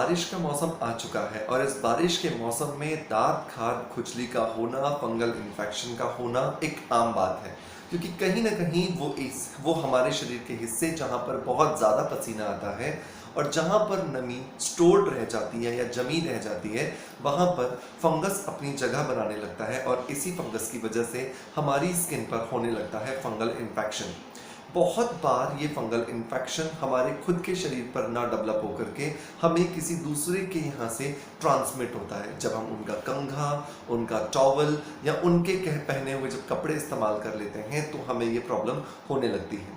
बारिश का मौसम आ चुका है और इस बारिश के मौसम में दांत खाज खुजली का होना, फंगल इन्फेक्शन का होना एक आम बात है। क्योंकि कहीं ना कहीं वो हमारे शरीर के हिस्से जहाँ पर बहुत ज़्यादा पसीना आता है और जहाँ पर नमी स्टोर्ड रह जाती है या जमी रह जाती है, वहाँ पर फंगस अपनी जगह बनाने लगता है और इसी फंगस की वजह से हमारी स्किन पर होने लगता है फंगल इन्फेक्शन। बहुत बार ये फंगल इन्फेक्शन हमारे खुद के शरीर पर ना डेवलप होकर के हमें किसी दूसरे के यहाँ से ट्रांसमिट होता है। जब हम उनका कंघा, उनका टॉवल या उनके पहने हुए जब कपड़े इस्तेमाल कर लेते हैं तो हमें ये प्रॉब्लम होने लगती है।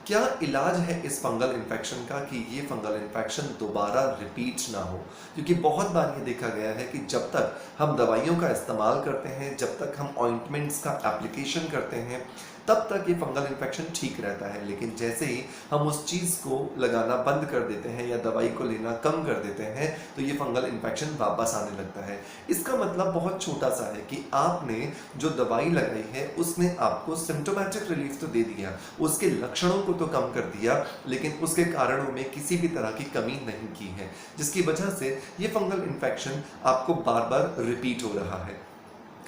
क्या इलाज है इस फंगल इन्फेक्शन का कि ये फंगल इन्फेक्शन दोबारा रिपीट ना हो? क्योंकि बहुत बार ये देखा गया है कि जब तक हम दवाइयों का इस्तेमाल करते हैं, जब तक हम ऑइंटमेंट्स का एप्लीकेशन करते हैं, तब तक ये फंगल इन्फेक्शन ठीक रहता है। लेकिन जैसे ही हम उस चीज़ को लगाना बंद कर देते हैं या दवाई को लेना कम कर देते हैं तो ये फंगल इन्फेक्शन वापस आने लगता है। इसका मतलब बहुत छोटा सा है कि आपने जो दवाई लगाई है उसने आपको सिम्टोमेटिक रिलीफ तो दे दिया, उसके लक्षणों को तो कम कर दिया, लेकिन उसके कारणों में किसी भी तरह की कमी नहीं की है, जिसकी वजह से ये फंगल इन्फेक्शन आपको बार बार रिपीट हो रहा है।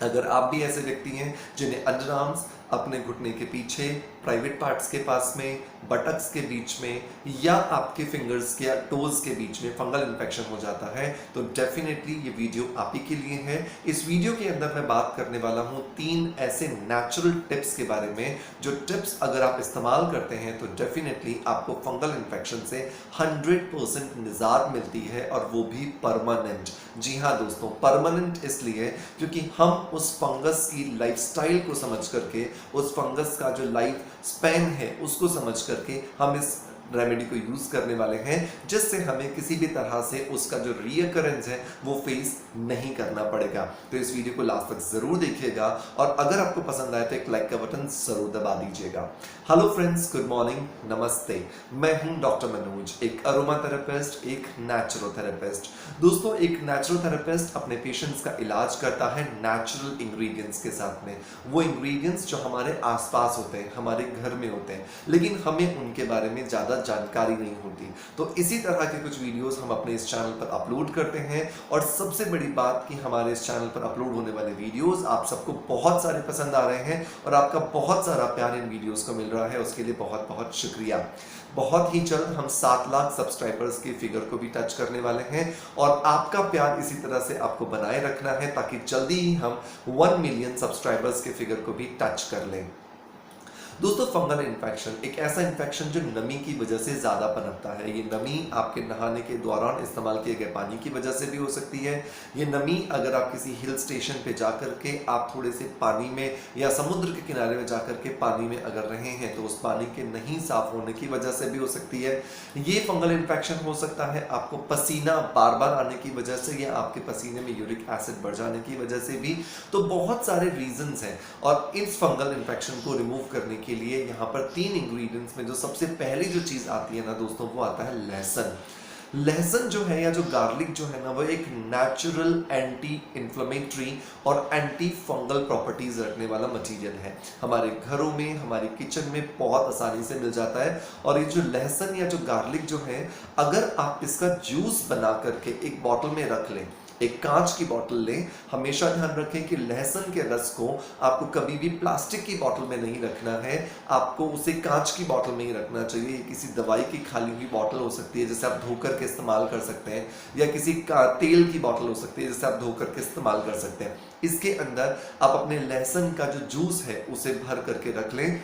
अगर आप भी ऐसे व्यक्ति हैं जिन्हें अंडरआर्म्स, अपने घुटने के पीछे, प्राइवेट पार्ट्स के पास में, बटक्स के बीच में या आपके फिंगर्स के या टोज के बीच में फंगल इन्फेक्शन हो जाता है तो डेफिनेटली ये वीडियो आप ही के लिए है। इस वीडियो के अंदर मैं बात करने वाला हूँ 3 ऐसे नेचुरल टिप्स के बारे में, जो टिप्स अगर आप इस्तेमाल करते हैं तो डेफिनेटली आपको फंगल इन्फेक्शन से 100% निजात मिलती है और वो भी परमानेंट। जी हाँ दोस्तों, परमानेंट इसलिए क्योंकि हम उस फंगस की लाइफस्टाइल को समझ करके, उस फंगस का जो लाइफ स्पैन है उसको समझ करके हम इस रेमेडी को यूज करने वाले हैं, जिससे हमें किसी भी तरह से उसका जो रीअकरेंस है वो फेस नहीं करना पड़ेगा। तो इस वीडियो को लास्ट तक जरूर देखिएगा और अगर आपको पसंद आए तो एक लाइक का बटन जरूर दबा दीजिएगा। हेलो फ्रेंड्स, गुड मॉर्निंग, नमस्ते। मैं हूं डॉक्टर मनोज, एक अरोमा थेरेपिस्ट, एक नेचुरोथेरेपिस्ट। दोस्तों, एक नेचुरोथेरेपिस्ट अपने पेशेंट्स का इलाज करता है नेचुरल इंग्रेडिएंट्स के साथ में, वो इंग्रेडिएंट्स जो हमारे आसपास होते हैं, हमारे घर में होते हैं, लेकिन हमें उनके बारे में ज़्यादा जानकारी नहीं होती। तो इसी तरह के कुछ वीडियोस हम अपने इस चैनल पर अपलोड करते हैं और सबसे बड़ी बात कि हमारे इस चैनल पर अपलोड होने वाले वीडियोस आप सबको बहुत सारे पसंद आ रहे हैं और आपका बहुत सारा प्यार इन वीडियोस को मिल रहा है, उसके लिए बहुत बहुत शुक्रिया। बहुत ही जल्द हम 7 लाख सब्सक्राइबर्स के फिगर को भी टच करने वाले हैं और आपका प्यार इसी तरह से आपको बनाए रखना है ताकि जल्दी ही हम 1 मिलियन सब्सक्राइबर्स के फिगर को भी टच कर लें। दोस्तों, फंगल इन्फेक्शन एक ऐसा इन्फेक्शन जो नमी की वजह से ज़्यादा पनपता है। ये नमी आपके नहाने के दौरान इस्तेमाल किए गए पानी की वजह से भी हो सकती है। ये नमी अगर आप किसी हिल स्टेशन पे जाकर के आप थोड़े से पानी में या समुद्र के किनारे में जाकर के पानी में अगर रहे हैं तो उस पानी के नहीं साफ होने की वजह से भी हो सकती है। ये फंगल इन्फेक्शन हो सकता है आपको पसीना बार बार आने की वजह से या आपके पसीने में यूरिक एसिड बढ़ जाने की वजह से भी। तो बहुत सारे रीजंस हैं और इस फंगल इन्फेक्शन को रिमूव करने के लिए यहाँ पर 3 इंग्रेडिएंट्स में जो सबसे पहली जो चीज आती है ना दोस्तों, वो आता है लहसुन। लहसुन जो है या जो गार्लिक जो है ना, वो एक नेचुरल एंटी इन्फ्लेमेटरी और एंटी फंगल प्रॉपर्टीज रखने वाला मटेरियल है। हमारे घरों में, हमारी किचन में बहुत आसानी से मिल जाता है और ये जो लहसुन या जो गार्लिक जो है, अगर आप इसका जूस बना करके एक बॉटल में रख लें, एक कांच की बोतल लें, हमेशा ध्यान रखें कि लहसुन के रस को आपको कभी भी प्लास्टिक की बोतल में नहीं रखना है, आपको उसे कांच की बोतल में ही रखना चाहिए। किसी दवाई की खाली हुई बोतल हो सकती है जिसे आप धोकर के इस्तेमाल कर सकते हैं, या किसी तेल की बोतल हो सकती है जिसे आप धोकर के इस्तेमाल कर सकते हैं। इसके अंदर आप अपने लहसुन का जो जूस है उसे भर करके रख लें।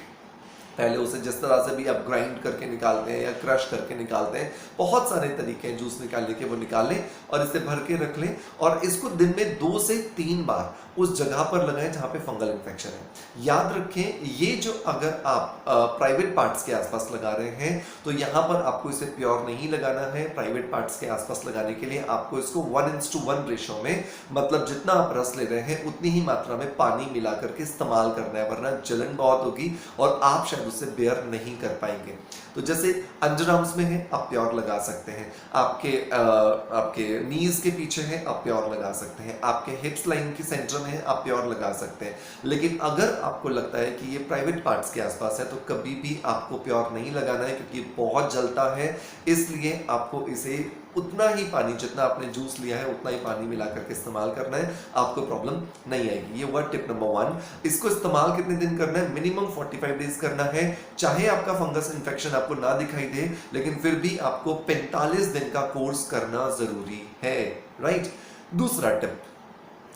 पहले उसे जिस तरह से भी आप ग्राइंड करके निकालते हैं या क्रश करके निकालते हैं, बहुत सारे तरीके हैं जूस निकालने के, वो निकालें और इसे भर के रख लें और इसको दिन में 2 से 3 बार उस जगह पर लगाएं जहां पे फंगल इन्फेक्शन है। याद रखें, ये जो अगर आप प्राइवेट पार्ट्स के आसपास लगा रहे हैं तो यहाँ पर आपको इसे प्योर नहीं लगाना है। प्राइवेट पार्ट्स के आसपास लगाने के लिए आपको इसको 1:1 रेशो में, मतलब जितना आप रस ले रहे हैं उतनी ही मात्रा में पानी मिला करके इस्तेमाल करना है, वरना जलन बहुत होगी और आप शायद उससे बेयर नहीं कर पाएंगे। तो जैसे अंडरआर्म्स में है आप प्योर लगा सकते हैं, आपके नीज के पीछे है आप प्योर लगा सकते हैं, आपके हिप्स लाइन के सेंटर में है आप प्योर लगा सकते हैं। लेकिन अगर आपको लगता है कि ये प्राइवेट पार्ट्स के आसपास है तो कभी भी आपको प्योर नहीं लगाना है, क्योंकि बहुत जलता है, इसलिए आपको इसे उतना ही पानी, जितना आपने जूस लिया है उतना ही पानी मिला करके इस्तेमाल करना है, आपको प्रॉब्लम नहीं आएगी। ये हुआ टिप नंबर 1। इसको इस्तेमाल कितने दिन करना है? मिनिमम 45 डेज करना है। चाहे आपका फंगस इन्फेक्शन आपको ना दिखाई दे, लेकिन फिर भी आपको 45 दिन का कोर्स करना जरूरी है, राइट। दूसरा टिप,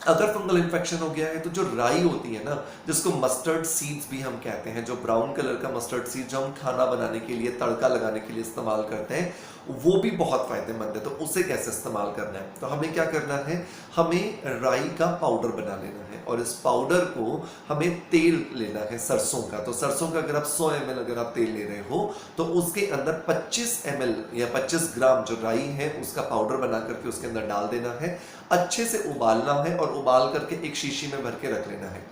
अगर फंगल इन्फेक्शन हो गया है तो जो राई होती है ना, जिसको मस्टर्ड सीड्स भी हम कहते हैं, जो ब्राउन कलर का मस्टर्ड सीड जो हम खाना बनाने के लिए, तड़का लगाने के लिए इस्तेमाल करते हैं, वो भी बहुत फायदेमंद है। तो उसे कैसे इस्तेमाल करना है? तो हमें क्या करना है, हमें राई का पाउडर बना लेना है और इस पाउडर को हमें तेल लेना है सरसों का। तो सरसों का अगर आप 100 ml अगर आप तेल ले रहे हो तो उसके अंदर 25 ml या 25 ग्राम जो राई है उसका पाउडर बना करके उसके अंदर डाल देना है, अच्छे से उबालना है और उबाल करके एक शीशी में भर के रख लेना है।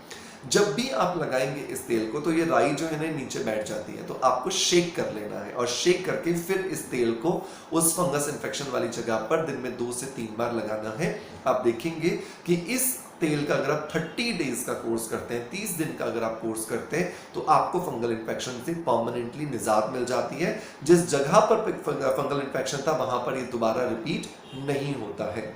जब भी आप लगाएंगे इस तेल को तो ये राई जो है ना नीचे बैठ जाती है, तो आपको शेक कर लेना है और शेक करके फिर इस तेल को उस फंगस इन्फेक्शन वाली जगह पर दिन में 2 से 3 बार लगाना है। आप देखेंगे कि इस तेल का अगर आप 30 डेज का कोर्स करते हैं, 30 दिन का अगर आप कोर्स करते हैं, तो आपको फंगल इन्फेक्शन से परमानेंटली निजात मिल जाती है। जिस जगह पर फंगल इन्फेक्शन था वहां पर ये दोबारा रिपीट नहीं होता है।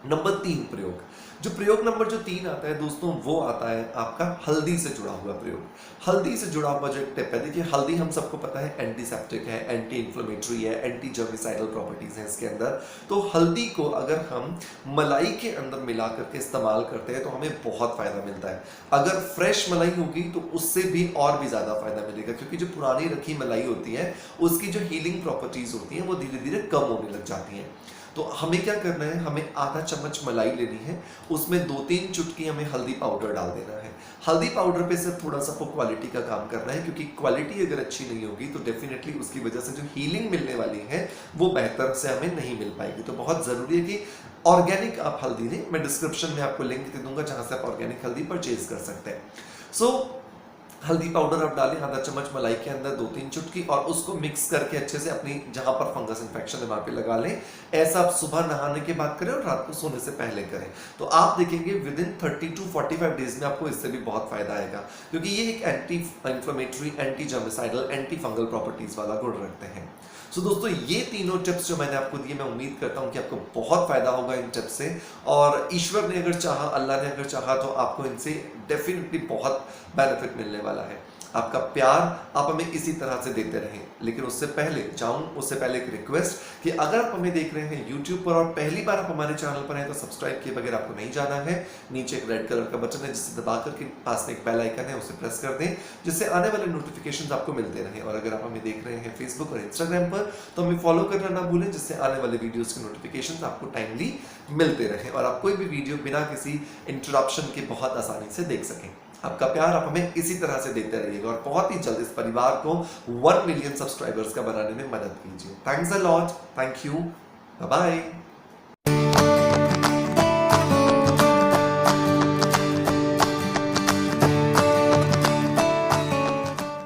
नंबर 3 प्रयोग, जो प्रयोग नंबर जो 3 आता है दोस्तों, वो आता है आपका हल्दी से जुड़ा हुआ प्रयोग। हल्दी से जुड़ा हुआ जो एक टिप है, देखिए हल्दी हम सबको पता है एंटीसेप्टिक है, एंटी इन्फ्लेमेटरी है, एंटी जर्मिसाइडल प्रॉपर्टीज हैं इसके अंदर। तो हल्दी को अगर हम मलाई के अंदर मिला करके इस्तेमाल करते हैं तो हमें बहुत फायदा मिलता है। अगर फ्रेश मलाई होगी तो उससे भी और भी ज्यादा फायदा मिलेगा, क्योंकि जो पुरानी रखी मलाई होती है उसकी जो हीलिंग प्रॉपर्टीज होती हैं वो धीरे धीरे कम होने लग जाती हैं। तो हमें क्या करना है, हमें आधा चम्मच मलाई लेनी है, उसमें 2-3 चुटकी हमें हल्दी पाउडर डाल देना है। हल्दी पाउडर पे से थोड़ा सा आपको क्वालिटी का काम करना है, क्योंकि क्वालिटी अगर अच्छी नहीं होगी तो डेफिनेटली उसकी वजह से जो हीलिंग मिलने वाली है वो बेहतर से हमें नहीं मिल पाएगी। तो बहुत जरूरी है कि ऑर्गेनिक आप हल्दी लें। मैं डिस्क्रिप्शन में आपको लिंक दे दूंगा जहां से आप ऑर्गेनिक हल्दी परचेज कर सकते हैं। हल्दी पाउडर आप डालें आधा चम्मच मलाई के अंदर, 2-3 चुटकी, और उसको मिक्स करके अच्छे से अपनी जहां पर फंगस इन्फेक्शन है वहां पे लगा लें। ऐसा आप सुबह नहाने के बाद करें और रात को सोने से पहले करें। तो आप देखेंगे विद इन 30 to 45 डेज में आपको इससे भी बहुत फायदा आएगा, क्योंकि ये एक anti inflammatory, anti germicidal, anti fungal properties वाला गुण रखते हैं। सो दोस्तों, ये तीनों टिप्स जो मैंने आपको दिए, मैं उम्मीद करता हूं कि आपको बहुत फायदा होगा इन टिप्स से, और ईश्वर ने अगर चाहा, अल्लाह ने अगर चाहा, तो आपको इनसे डेफिनेटली बहुत बेनिफिट मिलने वाला है। आपका प्यार आप हमें इसी तरह से देते रहें। लेकिन उससे पहले एक रिक्वेस्ट कि अगर आप हमें देख रहे हैं यूट्यूब पर और पहली बार आप हमारे चैनल पर हैं तो सब्सक्राइब किए बगैर आपको नहीं जाना है। नीचे एक रेड कलर का बटन है जिसे दबा करके पास में एक बेल आइकन है, उसे प्रेस कर दें, जिससे आने वाले नोटिफिकेशंस आपको मिलते रहें। और अगर आप हमें देख रहे हैं फेसबुक और इंस्टाग्राम पर तो हमें फॉलो करना ना भूलें, जिससे आने वाले वीडियोस के नोटिफिकेशंस आपको टाइमली मिलते रहें और आप कोई भी वीडियो बिना किसी इंटरप्शन के बहुत आसानी से देख सकें। आपका प्यार आप हमें इसी तरह से देते रहिएगा और बहुत ही जल्द इस परिवार को 1 मिलियन सब्सक्राइबर्स का बनाने में मदद कीजिए। Thanks a lot, thank you, bye bye.